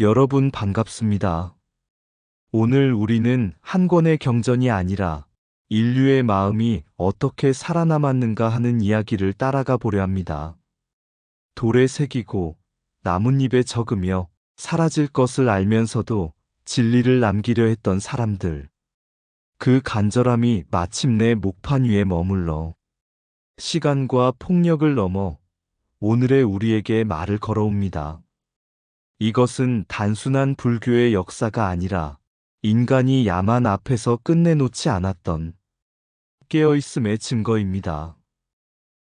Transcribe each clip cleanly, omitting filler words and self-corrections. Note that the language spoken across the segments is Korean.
여러분 반갑습니다. 오늘 우리는 한 권의 경전이 아니라 인류의 마음이 어떻게 살아남았는가 하는 이야기를 따라가 보려 합니다. 돌에 새기고 나뭇잎에 적으며 사라질 것을 알면서도 진리를 남기려 했던 사람들. 그 간절함이 마침내 목판 위에 머물러 시간과 폭력을 넘어 오늘의 우리에게 말을 걸어옵니다. 이것은 단순한 불교의 역사가 아니라 인간이 야만 앞에서 끝내놓지 않았던 깨어있음의 증거입니다.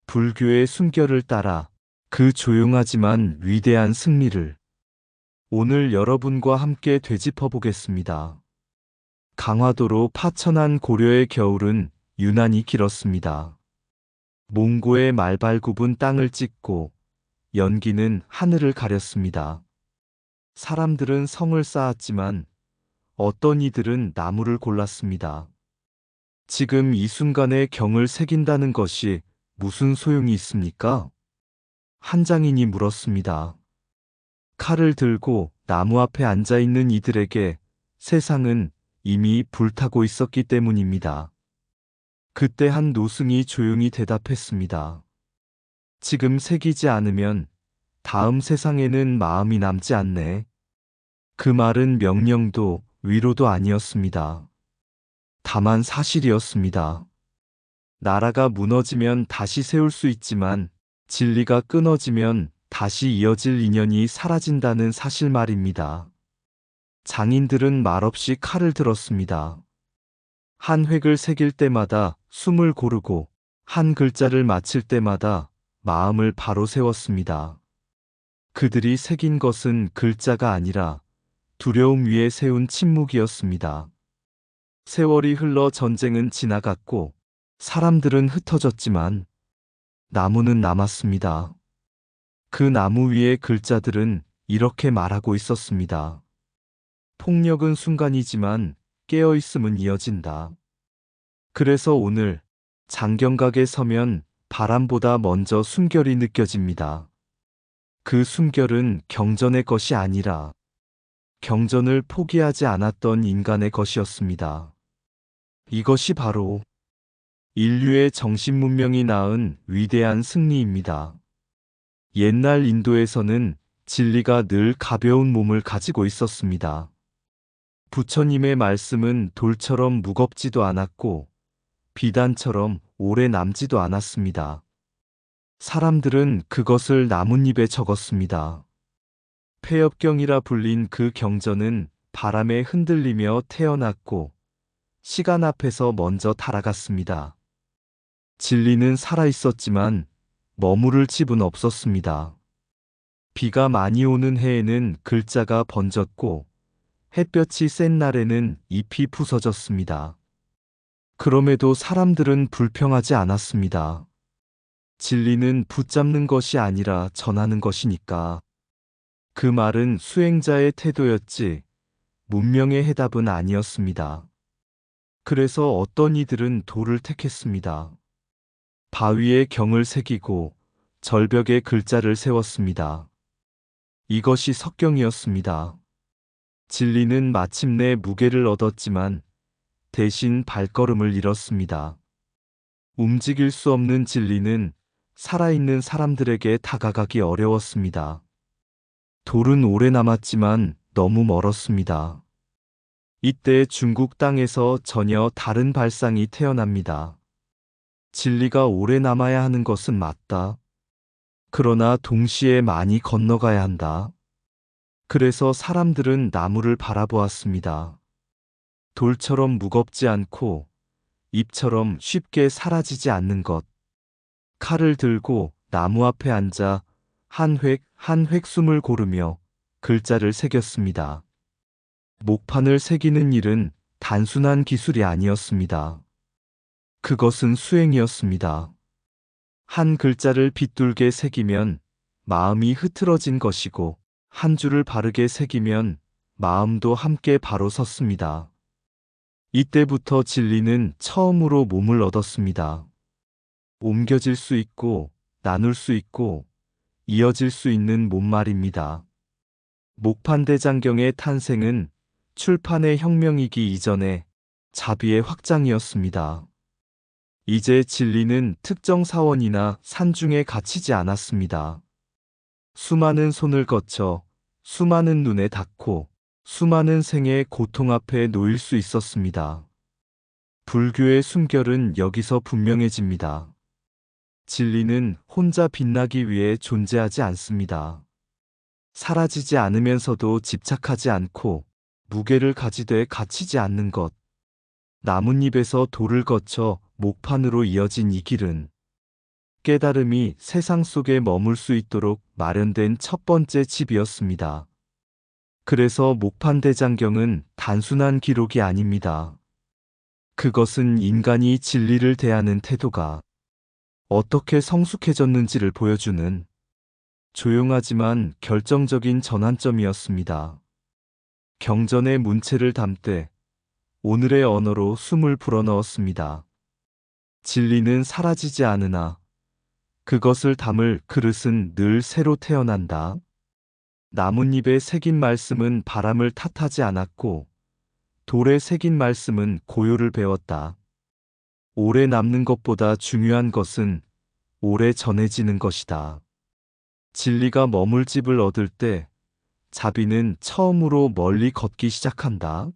불교의 숨결을 따라 그 조용하지만 위대한 승리를 오늘 여러분과 함께 되짚어 보겠습니다. 강화도로 파천한 고려의 겨울은 유난히 길었습니다. 몽고의 말발굽은 땅을 찢고 연기는 하늘을 가렸습니다. 사람들은 성을 쌓았지만 어떤 이들은 나무를 골랐습니다. 지금 이 순간에 경을 새긴다는 것이 무슨 소용이 있습니까? 한 장인이 물었습니다. 칼을 들고 나무 앞에 앉아 있는 이들에게 세상은 이미 불타고 있었기 때문입니다. 그때 한 노승이 조용히 대답했습니다. 지금 새기지 않으면 다음 세상에는 마음이 남지 않네. 그 말은 명령도 위로도 아니었습니다. 다만 사실이었습니다. 나라가 무너지면 다시 세울 수 있지만 진리가 끊어지면 다시 이어질 인연이 사라진다는 사실 말입니다. 장인들은 말없이 칼을 들었습니다. 한 획을 새길 때마다 숨을 고르고 한 글자를 맞힐 때마다 마음을 바로 세웠습니다. 그들이 새긴 것은 글자가 아니라 두려움 위에 세운 침묵이었습니다. 세월이 흘러 전쟁은 지나갔고 사람들은 흩어졌지만 나무는 남았습니다. 그 나무 위의 글자들은 이렇게 말하고 있었습니다. 폭력은 순간이지만 깨어있음은 이어진다. 그래서 오늘 장경각에 서면 바람보다 먼저 숨결이 느껴집니다. 그 숨결은 경전의 것이 아니라 경전을 포기하지 않았던 인간의 것이었습니다. 이것이 바로 인류의 정신문명이 낳은 위대한 승리입니다. 옛날 인도에서는 진리가 늘 가벼운 몸을 가지고 있었습니다. 부처님의 말씀은 돌처럼 무겁지도 않았고 비단처럼 오래 남지도 않았습니다. 사람들은 그것을 나뭇잎에 적었습니다. 폐엽경이라 불린 그 경전은 바람에 흔들리며 태어났고 시간 앞에서 먼저 타락했습니다. 진리는 살아있었지만 머무를 집은 없었습니다. 비가 많이 오는 해에는 글자가 번졌고 햇볕이 센 날에는 잎이 부서졌습니다. 그럼에도 사람들은 불평하지 않았습니다. 진리는 붙잡는 것이 아니라 전하는 것이니까. 그 말은 수행자의 태도였지 문명의 해답은 아니었습니다. 그래서 어떤 이들은 돌을 택했습니다. 바위에 경을 새기고 절벽에 글자를 세웠습니다. 이것이 석경이었습니다. 진리는 마침내 무게를 얻었지만 대신 발걸음을 잃었습니다. 움직일 수 없는 진리는 살아있는 사람들에게 다가가기 어려웠습니다. 돌은 오래 남았지만 너무 멀었습니다. 이때 중국 땅에서 전혀 다른 발상이 태어납니다. 진리가 오래 남아야 하는 것은 맞다. 그러나 동시에 많이 건너가야 한다. 그래서 사람들은 나무를 바라보았습니다. 돌처럼 무겁지 않고 잎처럼 쉽게 사라지지 않는 것. 칼을 들고 나무 앞에 앉아 한 획 한 획 숨을 고르며 글자를 새겼습니다. 목판을 새기는 일은 단순한 기술이 아니었습니다. 그것은 수행이었습니다. 한 글자를 빗둘게 새기면 마음이 흐트러진 것이고 한 줄을 바르게 새기면 마음도 함께 바로 섰습니다. 이때부터 진리는 처음으로 몸을 얻었습니다. 옮겨질 수 있고 나눌 수 있고 이어질 수 있는 몸 말입니다. 목판대장경의 탄생은 출판의 혁명이기 이전에 자비의 확장이었습니다. 이제 진리는 특정 사원이나 산중에 갇히지 않았습니다. 수많은 손을 거쳐 수많은 눈에 닿고 수많은 생의 고통 앞에 놓일 수 있었습니다. 불교의 숨결은 여기서 분명해집니다. 진리는 혼자 빛나기 위해 존재하지 않습니다. 사라지지 않으면서도 집착하지 않고 무게를 가지되 갇히지 않는 것. 나뭇잎에서 돌을 거쳐 목판으로 이어진 이 길은 깨달음이 세상 속에 머물 수 있도록 마련된 첫 번째 집이었습니다. 그래서 목판대장경은 단순한 기록이 아닙니다. 그것은 인간이 진리를 대하는 태도가 어떻게 성숙해졌는지를 보여주는 조용하지만 결정적인 전환점이었습니다. 경전의 문체를 담되 오늘의 언어로 숨을 불어넣었습니다. 진리는 사라지지 않으나 그것을 담을 그릇은 늘 새로 태어난다. 나뭇잎에 새긴 말씀은 바람을 탓하지 않았고 돌에 새긴 말씀은 고요를 배웠다. 오래 남는 것보다 중요한 것은 오래 전해지는 것이다. 진리가 머물 집을 얻을 때 자비는 처음으로 멀리 걷기 시작한다.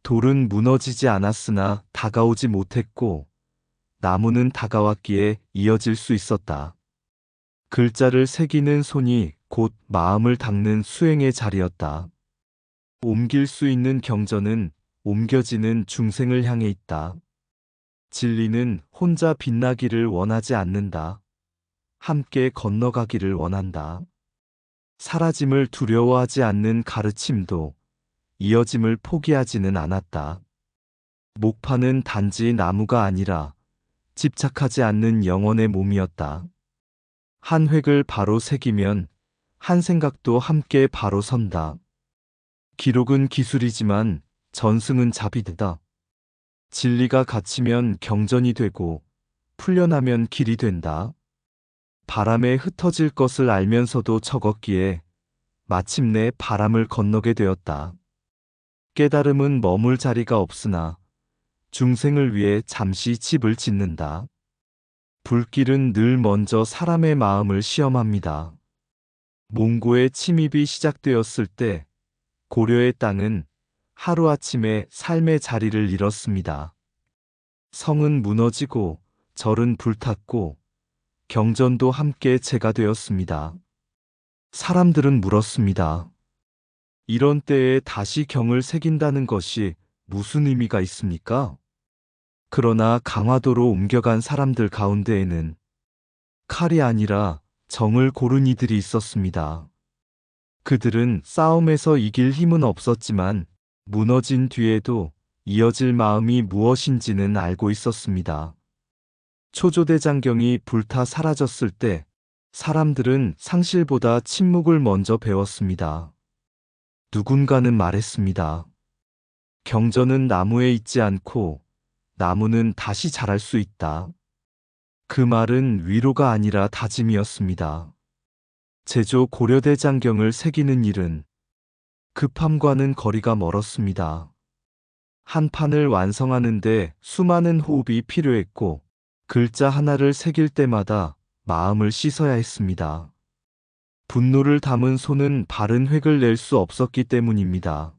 돌은 무너지지 않았으나 다가오지 못했고 나무는 다가왔기에 이어질 수 있었다. 글자를 새기는 손이 곧 마음을 닦는 수행의 자리였다. 옮길 수 있는 경전은 옮겨지는 중생을 향해 있다. 진리는 혼자 빛나기를 원하지 않는다. 함께 건너가기를 원한다. 사라짐을 두려워하지 않는 가르침도 이어짐을 포기하지는 않았다. 목판은 단지 나무가 아니라 집착하지 않는 영혼의 몸이었다. 한 획을 바로 새기면 한 생각도 함께 바로 선다. 기록은 기술이지만 전승은 자비다. 진리가 갇히면 경전이 되고 풀려나면 길이 된다. 바람에 흩어질 것을 알면서도 적었기에 마침내 바람을 건너게 되었다. 깨달음은 머물 자리가 없으나 중생을 위해 잠시 집을 짓는다. 불길은 늘 먼저 사람의 마음을 시험합니다. 몽고의 침입이 시작되었을 때 고려의 땅은 하루아침에 삶의 자리를 잃었습니다. 성은 무너지고 절은 불탔고 경전도 함께 재가 되었습니다. 사람들은 물었습니다. 이런 때에 다시 경을 새긴다는 것이 무슨 의미가 있습니까? 그러나 강화도로 옮겨간 사람들 가운데에는 칼이 아니라 정을 고른 이들이 있었습니다. 그들은 싸움에서 이길 힘은 없었지만 무너진 뒤에도 이어질 마음이 무엇인지는 알고 있었습니다. 초조대장경이 불타 사라졌을 때 사람들은 상실보다 침묵을 먼저 배웠습니다. 누군가는 말했습니다. 경전은 나무에 있지 않고 나무는 다시 자랄 수 있다. 그 말은 위로가 아니라 다짐이었습니다. 제조 고려대장경을 새기는 일은 급함과는 거리가 멀었습니다. 한 판을 완성하는데 수많은 호흡이 필요했고 글자 하나를 새길 때마다 마음을 씻어야 했습니다. 분노를 담은 손은 바른 획을 낼 수 없었기 때문입니다.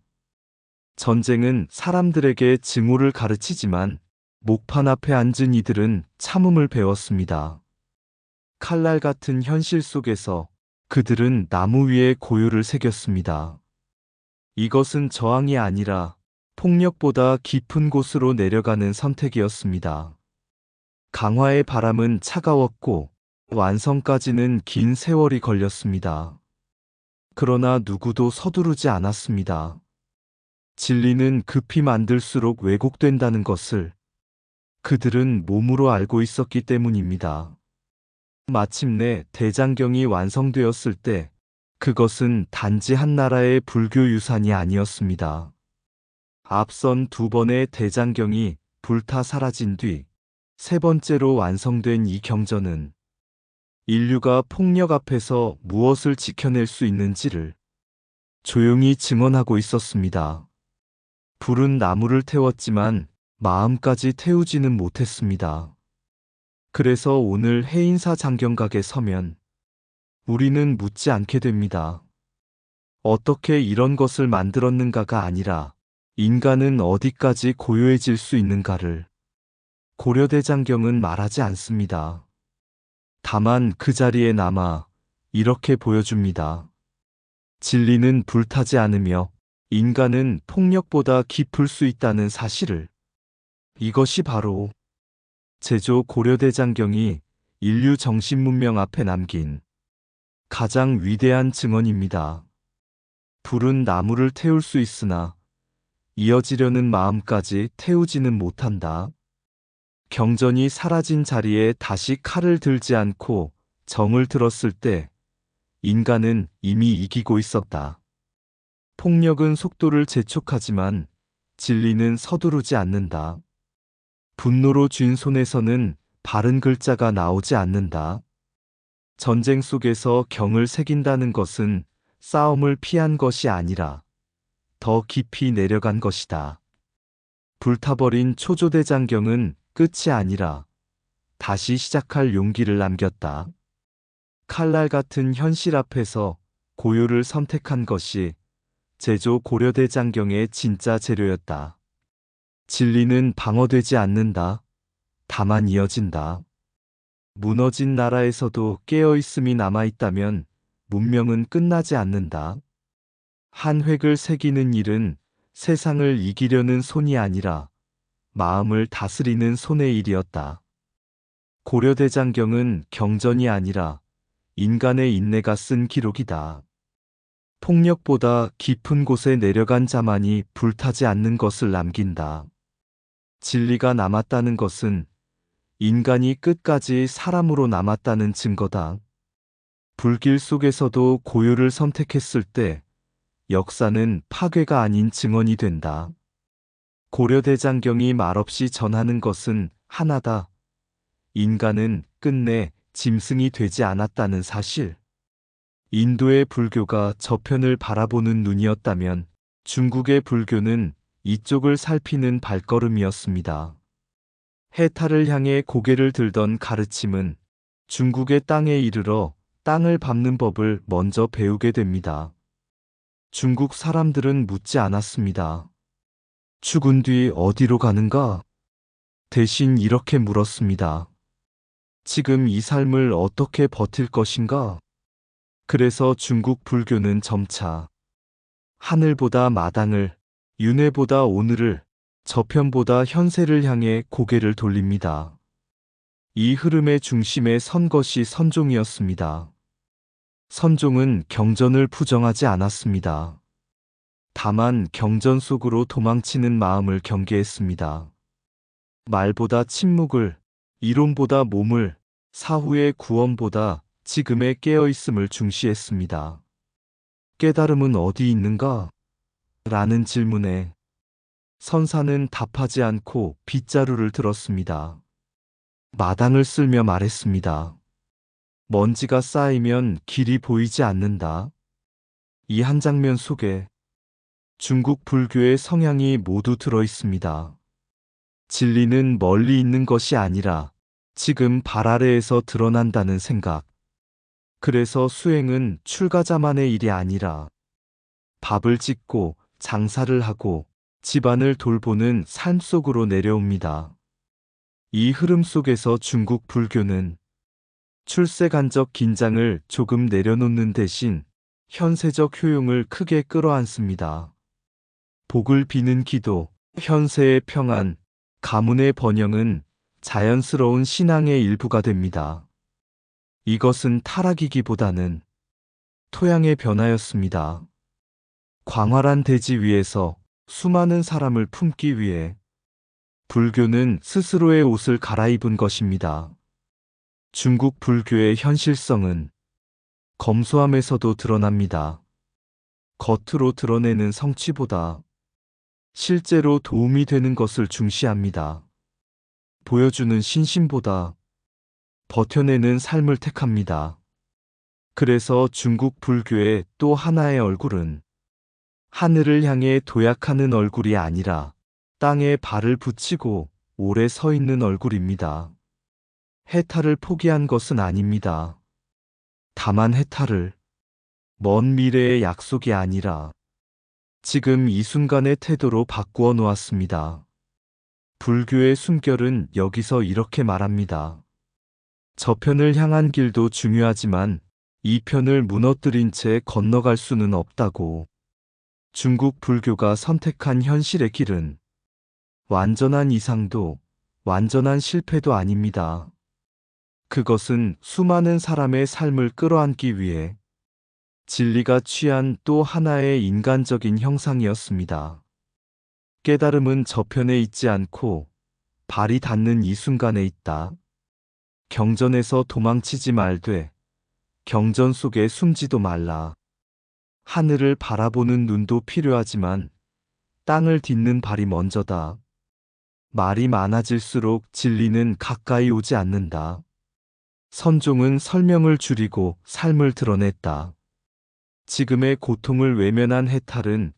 전쟁은 사람들에게 증오를 가르치지만 목판 앞에 앉은 이들은 참음을 배웠습니다. 칼날 같은 현실 속에서 그들은 나무 위에 고요를 새겼습니다. 이것은 저항이 아니라 폭력보다 깊은 곳으로 내려가는 선택이었습니다. 강화의 바람은 차가웠고 완성까지는 긴 세월이 걸렸습니다. 그러나 누구도 서두르지 않았습니다. 진리는 급히 만들수록 왜곡된다는 것을 그들은 몸으로 알고 있었기 때문입니다. 마침내 대장경이 완성되었을 때 그것은 단지 한 나라의 불교 유산이 아니었습니다. 앞선 두 번의 대장경이 불타 사라진 뒤 세 번째로 완성된 이 경전은 인류가 폭력 앞에서 무엇을 지켜낼 수 있는지를 조용히 증언하고 있었습니다. 불은 나무를 태웠지만 마음까지 태우지는 못했습니다. 그래서 오늘 해인사 장경각에 서면 우리는 묻지 않게 됩니다. 어떻게 이런 것을 만들었는가가 아니라 인간은 어디까지 고요해질 수 있는가를 고려대장경은 말하지 않습니다. 다만 그 자리에 남아 이렇게 보여줍니다. 진리는 불타지 않으며 인간은 폭력보다 깊을 수 있다는 사실을. 이것이 바로 제조 고려대장경이 인류 정신문명 앞에 남긴 가장 위대한 증언입니다. 불은 나무를 태울 수 있으나 이어지려는 마음까지 태우지는 못한다. 경전이 사라진 자리에 다시 칼을 들지 않고 정을 들었을 때 인간은 이미 이기고 있었다. 폭력은 속도를 재촉하지만 진리는 서두르지 않는다. 분노로 쥔 손에서는 바른 글자가 나오지 않는다. 전쟁 속에서 경을 새긴다는 것은 싸움을 피한 것이 아니라 더 깊이 내려간 것이다. 불타버린 초조대장경은 끝이 아니라 다시 시작할 용기를 남겼다. 칼날 같은 현실 앞에서 고요를 선택한 것이 제조 고려대장경의 진짜 재료였다. 진리는 방어되지 않는다. 다만 이어진다. 무너진 나라에서도 깨어있음이 남아있다면 문명은 끝나지 않는다. 한 획을 새기는 일은 세상을 이기려는 손이 아니라 마음을 다스리는 손의 일이었다. 고려대장경은 경전이 아니라 인간의 인내가 쓴 기록이다. 폭력보다 깊은 곳에 내려간 자만이 불타지 않는 것을 남긴다. 진리가 남았다는 것은 인간이 끝까지 사람으로 남았다는 증거다. 불길 속에서도 고요를 선택했을 때 역사는 파괴가 아닌 증언이 된다. 고려대장경이 말없이 전하는 것은 하나다. 인간은 끝내 짐승이 되지 않았다는 사실. 인도의 불교가 저편을 바라보는 눈이었다면 중국의 불교는 이쪽을 살피는 발걸음이었습니다. 해탈을 향해 고개를 들던 가르침은 중국의 땅에 이르러 땅을 밟는 법을 먼저 배우게 됩니다. 중국 사람들은 묻지 않았습니다. 죽은 뒤 어디로 가는가? 대신 이렇게 물었습니다. 지금 이 삶을 어떻게 버틸 것인가? 그래서 중국 불교는 점차 하늘보다 마당을, 윤회보다 오늘을, 저편보다 현세를 향해 고개를 돌립니다. 이 흐름의 중심에 선 것이 선종이었습니다. 선종은 경전을 부정하지 않았습니다. 다만 경전 속으로 도망치는 마음을 경계했습니다. 말보다 침묵을, 이론보다 몸을, 사후의 구원보다 지금의 깨어있음을 중시했습니다. 깨달음은 어디 있는가? 라는 질문에 선사는 답하지 않고 빗자루를 들었습니다. 마당을 쓸며 말했습니다. 먼지가 쌓이면 길이 보이지 않는다. 이 한 장면 속에 중국 불교의 성향이 모두 들어 있습니다. 진리는 멀리 있는 것이 아니라 지금 발 아래에서 드러난다는 생각. 그래서 수행은 출가자만의 일이 아니라 밥을 짓고 장사를 하고 집안을 돌보는 삶 속으로 내려옵니다. 이 흐름 속에서 중국 불교는 출세간적 긴장을 조금 내려놓는 대신 현세적 효용을 크게 끌어안습니다. 복을 비는 기도, 현세의 평안, 가문의 번영은 자연스러운 신앙의 일부가 됩니다. 이것은 타락이기보다는 토양의 변화였습니다. 광활한 대지 위에서 수많은 사람을 품기 위해 불교는 스스로의 옷을 갈아입은 것입니다. 중국 불교의 현실성은 검소함에서도 드러납니다. 겉으로 드러내는 성취보다 실제로 도움이 되는 것을 중시합니다. 보여주는 신심보다 버텨내는 삶을 택합니다. 그래서 중국 불교의 또 하나의 얼굴은 하늘을 향해 도약하는 얼굴이 아니라 땅에 발을 붙이고 오래 서 있는 얼굴입니다. 해탈을 포기한 것은 아닙니다. 다만 해탈을 먼 미래의 약속이 아니라 지금 이 순간의 태도로 바꾸어 놓았습니다. 불교의 숨결은 여기서 이렇게 말합니다. 저편을 향한 길도 중요하지만 이 편을 무너뜨린 채 건너갈 수는 없다고. 중국 불교가 선택한 현실의 길은 완전한 이상도 완전한 실패도 아닙니다. 그것은 수많은 사람의 삶을 끌어안기 위해 진리가 취한 또 하나의 인간적인 형상이었습니다. 깨달음은 저편에 있지 않고 발이 닿는 이 순간에 있다. 경전에서 도망치지 말되 경전 속에 숨지도 말라. 하늘을 바라보는 눈도 필요하지만 땅을 딛는 발이 먼저다. 말이 많아질수록 진리는 가까이 오지 않는다. 선종은 설명을 줄이고 삶을 드러냈다. 지금의 고통을 외면한 해탈은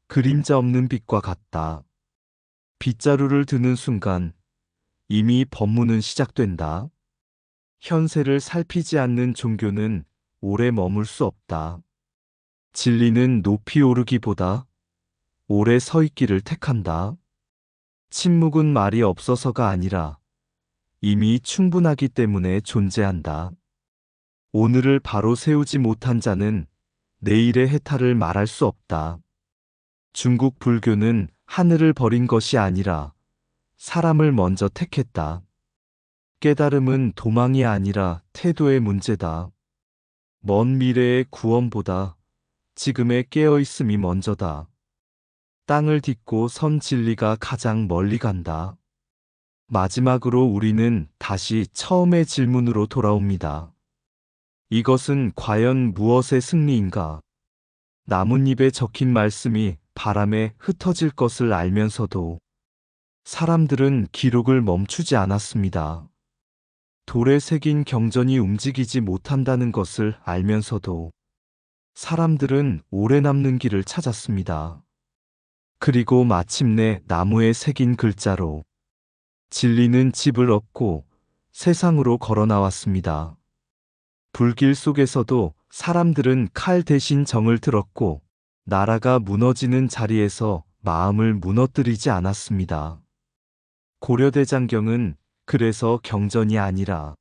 그림자 없는 빛과 같다. 빗자루를 드는 순간 이미 법문은 시작된다. 현세를 살피지 않는 종교는 오래 머물 수 없다. 진리는 높이 오르기보다 오래 서 있기를 택한다. 침묵은 말이 없어서가 아니라 이미 충분하기 때문에 존재한다. 오늘을 바로 세우지 못한 자는 내일의 해탈을 말할 수 없다. 중국 불교는 하늘을 버린 것이 아니라 사람을 먼저 택했다. 깨달음은 도망이 아니라 태도의 문제다. 먼 미래의 구원보다 지금의 깨어있음이 먼저다. 땅을 딛고 선 진리가 가장 멀리 간다. 마지막으로 우리는 다시 처음의 질문으로 돌아옵니다. 이것은 과연 무엇의 승리인가? 나뭇잎에 적힌 말씀이 바람에 흩어질 것을 알면서도 사람들은 기록을 멈추지 않았습니다. 돌에 새긴 경전이 움직이지 못한다는 것을 알면서도 사람들은 오래 남는 길을 찾았습니다. 그리고 마침내 나무에 새긴 글자로 진리는 집을 얻고 세상으로 걸어 나왔습니다. 불길 속에서도 사람들은 칼 대신 정을 들었고 나라가 무너지는 자리에서 마음을 무너뜨리지 않았습니다. 고려대장경은 그래서 경전이 아니라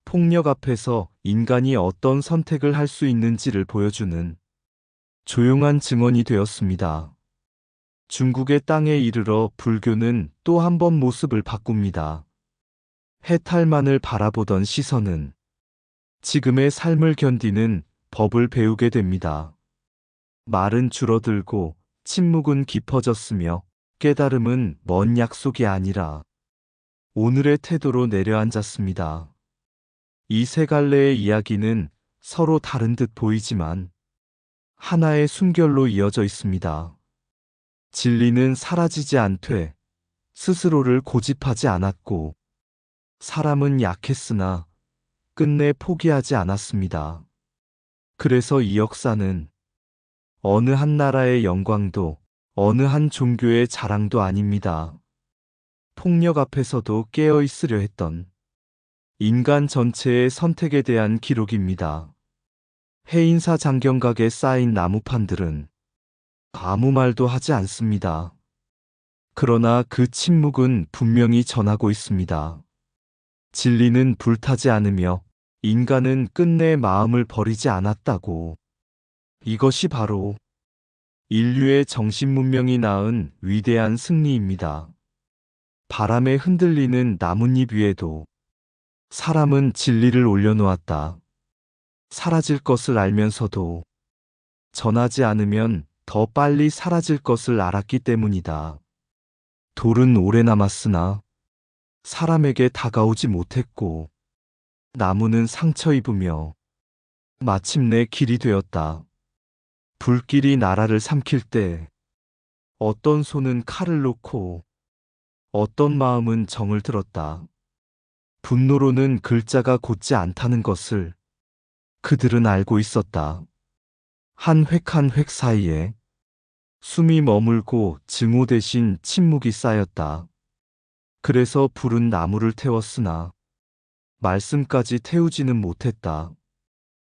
폭력 앞에서 인간이 어떤 선택을 할 수 있는지를 보여주는 조용한 증언이 되었습니다. 중국의 땅에 이르러 불교는 또 한 번 모습을 바꿉니다. 해탈만을 바라보던 시선은 지금의 삶을 견디는 법을 배우게 됩니다. 말은 줄어들고 침묵은 깊어졌으며 깨달음은 먼 약속이 아니라 오늘의 태도로 내려앉았습니다. 이 세 갈래의 이야기는 서로 다른 듯 보이지만 하나의 순결로 이어져 있습니다. 진리는 사라지지 않되 스스로를 고집하지 않았고 사람은 약했으나 끝내 포기하지 않았습니다. 그래서 이 역사는 어느 한 나라의 영광도 어느 한 종교의 자랑도 아닙니다. 폭력 앞에서도 깨어 있으려 했던 인간 전체의 선택에 대한 기록입니다. 해인사 장경각에 쌓인 나무판들은 아무 말도 하지 않습니다. 그러나 그 침묵은 분명히 전하고 있습니다. 진리는 불타지 않으며 인간은 끝내 마음을 버리지 않았다고. 이것이 바로 인류의 정신문명이 낳은 위대한 승리입니다. 바람에 흔들리는 나뭇잎 위에도 사람은 진리를 올려놓았다. 사라질 것을 알면서도 전하지 않으면 더 빨리 사라질 것을 알았기 때문이다. 돌은 오래 남았으나 사람에게 다가오지 못했고 나무는 상처 입으며 마침내 길이 되었다. 불길이 나라를 삼킬 때 어떤 손은 칼을 놓고 어떤 마음은 정을 들었다. 분노로는 글자가 곧지 않다는 것을 그들은 알고 있었다. 한 획 한 획 사이에 숨이 머물고 증오 대신 침묵이 쌓였다. 그래서 불은 나무를 태웠으나 말씀까지 태우지는 못했다.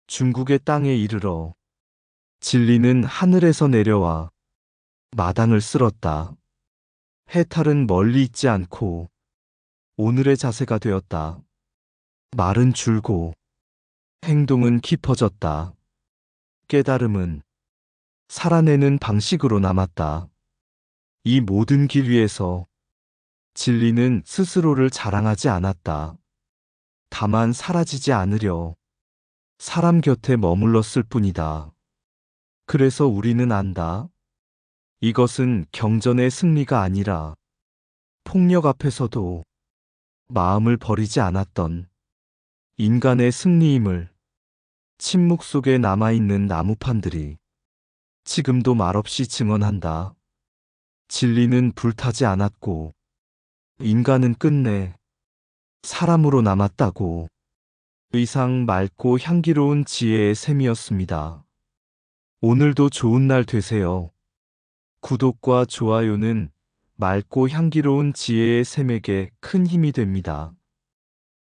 중국의 땅에 이르러 진리는 하늘에서 내려와 마당을 쓸었다. 해탈은 멀리 있지 않고 오늘의 자세가 되었다. 말은 줄고 행동은 깊어졌다. 깨달음은 살아내는 방식으로 남았다. 이 모든 길 위에서 진리는 스스로를 자랑하지 않았다. 다만 사라지지 않으려 사람 곁에 머물렀을 뿐이다. 그래서 우리는 안다. 이것은 경전의 승리가 아니라 폭력 앞에서도 마음을 버리지 않았던 인간의 승리임을. 침묵 속에 남아있는 나무판들이 지금도 말없이 증언한다. 진리는 불타지 않았고 인간은 끝내 사람으로 남았다고. 의상 맑고 향기로운 지혜의 샘이었습니다. 오늘도 좋은 날 되세요. 구독과 좋아요는 맑고 향기로운 지혜의 샘에게 큰 힘이 됩니다.